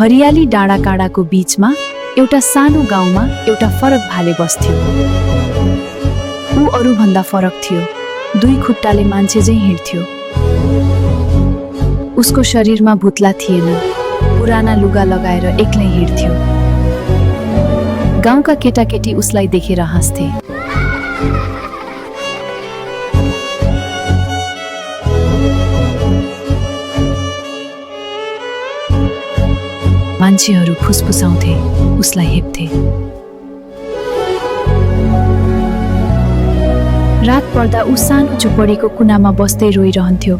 हरियाली डाँडाकाँडाको बीचमा एउटा सानो गाउँमा एउटा फरक भाले बस्थ्यो। ऊ अरूभन्दा फरक थियो। दुई खुट्टाले मान्छे झैं हिँड्थ्यो। उसको शरीरमा भुत्ला थिएन। पुराना लुगा लगाएर एक्लै हिँड्थ्यो। गाउँका केटाकेटी उसलाई देखेर हाँस्थे। मान्छेहरू फुसफुसाउँथे, उसलाई हेप्थे। रात पर्दा ऊ सानो झुपडीको कुनामा बस्दै रोइरहन्थ्यो।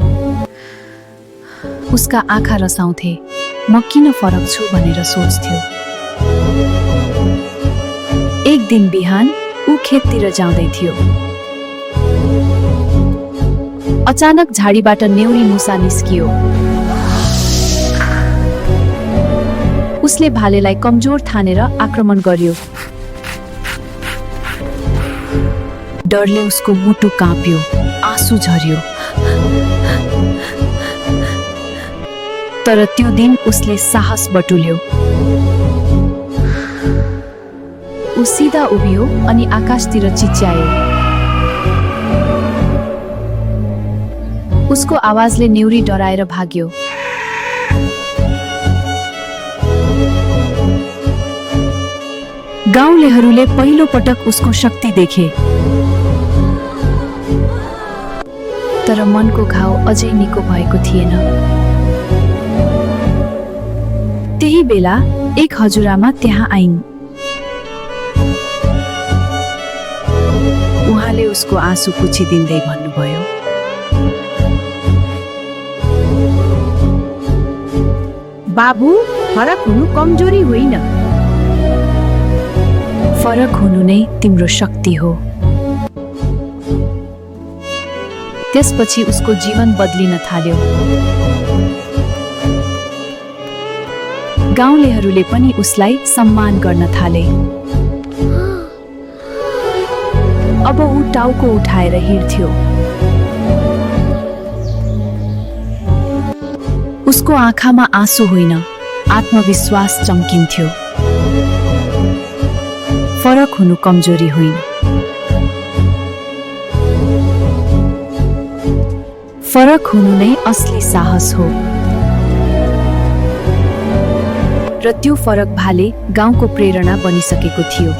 उसका आँखा रसाउँथे। म किन फरक छु भनेर सोच्थ्यो। एक दिन बिहान ऊ खेततिर जाँदै थियो। अचानक झाडीबाट नेउरी मुसा निस्कियो। उसले भालेलाई कमजोर ठानेर आक्रमण गर्यो। डरले उसको मुटु काँप्यो, आँसु झर्यो। तर त्यो दिन उसले साहस बटुल्यो। ऊ सिधा उभियो अनि आकाशतिर चिच्यायो। उसको आवाजले नेउरी डराएर भाग्यो। गाउँलेहरूले पहिलो पटक उसको शक्ति देखे। तर मनको घाउ अझै निको भएको थिएन। त्यही बेला एक हजुरआमा त्यहाँ आइन्। उहाँले उसको आँसु पुछिदिँदै भन्नुभयो, बाबु, फरक हुनु कमजोरी होइन। फरक हुनु नै तिम्रो शक्ति हो। त्यसपछि उसको जीवन बदलिन थाल्यो। गाउँलेहरूले पनि उसलाई सम्मान गर्न थाले। अब ऊ टाउको उठाएर हिँड्थ्यो। उसको आँखामा आँसु होइन, आत्मविश्वास चम्किन्थ्यो। फरक हुनु कमजोरी होइन। फरक हुनु नै असली साहस हो। र त्यो फरक भाले गाउँको प्रेरणा बनिसकेको थियो।